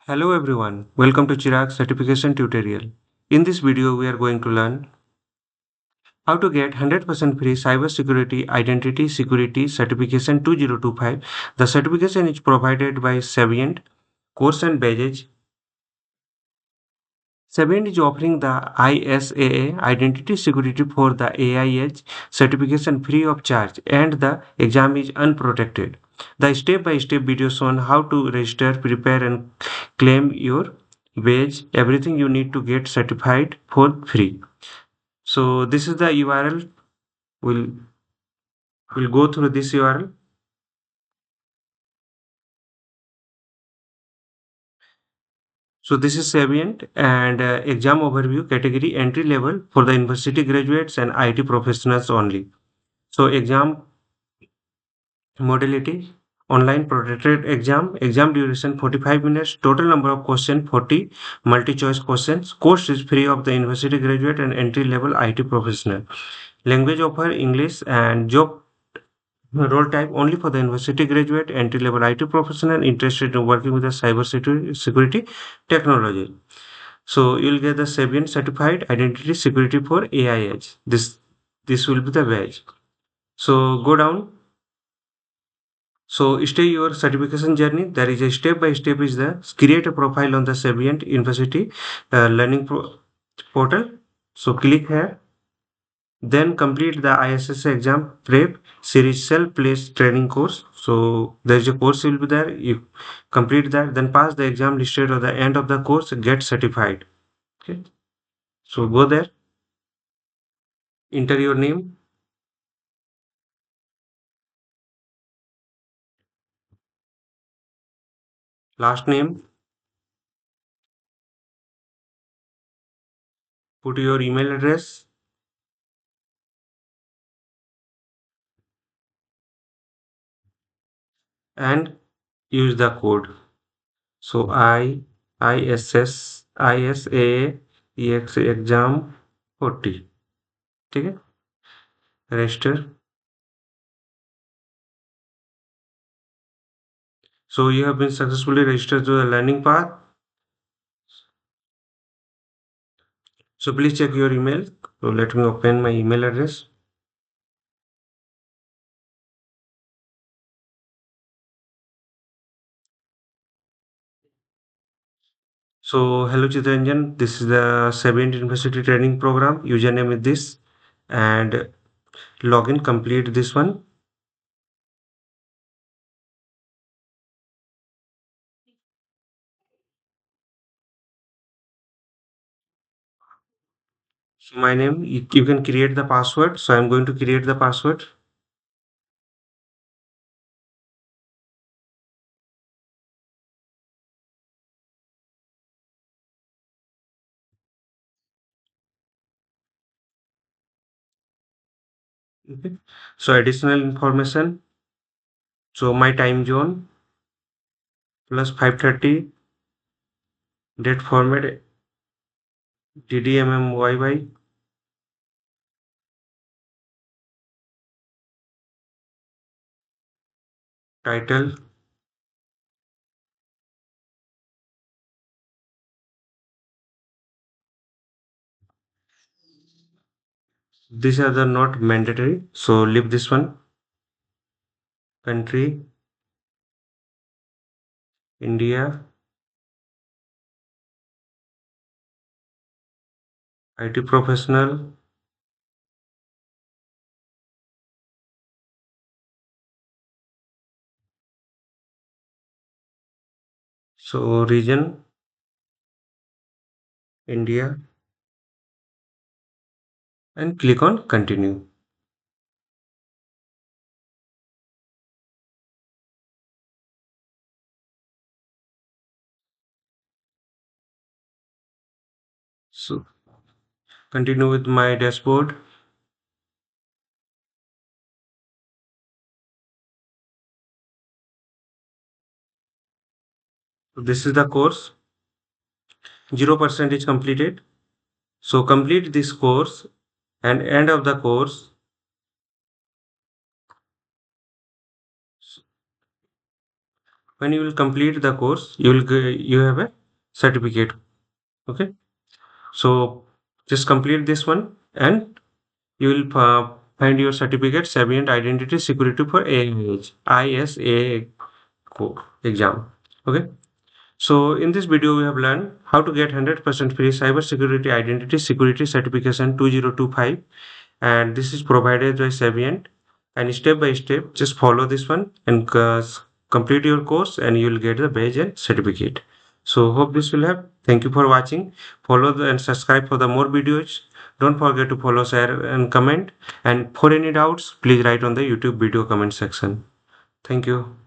Hello everyone, welcome to Chirag certification tutorial. In this video we are going to learn how to get 100% free Cybersecurity Identity Security Certification 2025. The certification is provided by Saviynt course and badges. Saviynt is offering the ISAA Identity Security for the AIH certification free of charge and the exam is unprotected. The step-by-step videos on how to register, prepare and claim your badge, everything you need to get certified for free. So this is the URL. We'll go through this URL. So this is Saviynt and exam overview category entry level for the university graduates and IT professionals only. So exam modality online protected exam duration 45 minutes, total number of questions 40, multi choice questions. Course is free of the university graduate and entry level IT professional. Language offer English and job role type only for the university graduate, entry level IT professional interested in working with the cyber security technology. So you'll get the Saviynt certified identity security for AIH. This will be the badge. So go down. So stay your certification journey. There is a step by step is the create a profile on the Saviynt University learning portal. So click here. Then complete the ISSA exam prep series self-placed training course. So there is a course will be there. You complete that, then pass the exam listed at the end of the course, get certified. Okay. So go there, enter your name, last name, put your email address, and use the code. So ISA exam 40. Okay. Register. So you have been successfully registered to the learning path. So please check your email. So let me open my email address. So hello Ranjan, this is the Saviynt University training program. Username is this and login complete this one. So my name, you can create the password. So I'm going to create the password. Okay. So additional information. So my time zone plus 5:30 date format DDMMYY title. These are the not mandatory. So leave this one. Country India, IT professional. So region India and click on continue. So continue with my dashboard. So this is the course. 0% is completed. So complete this course and end of the course. When you will complete the course, you have a certificate. Okay, so just complete this one, and you will find your certificate, Saviynt Identity Security for ISAA exam. Okay, so in this video we have learned how to get 100% free cybersecurity identity security certification 2025, and this is provided by Saviynt. And step by step, just follow this one and complete your course, and you will get the badge and certificate. So hope this will help. Thank you for watching. Follow and subscribe for the more videos. Don't forget to follow, share, and comment. And for any doubts, please write on the YouTube video comment section. Thank you.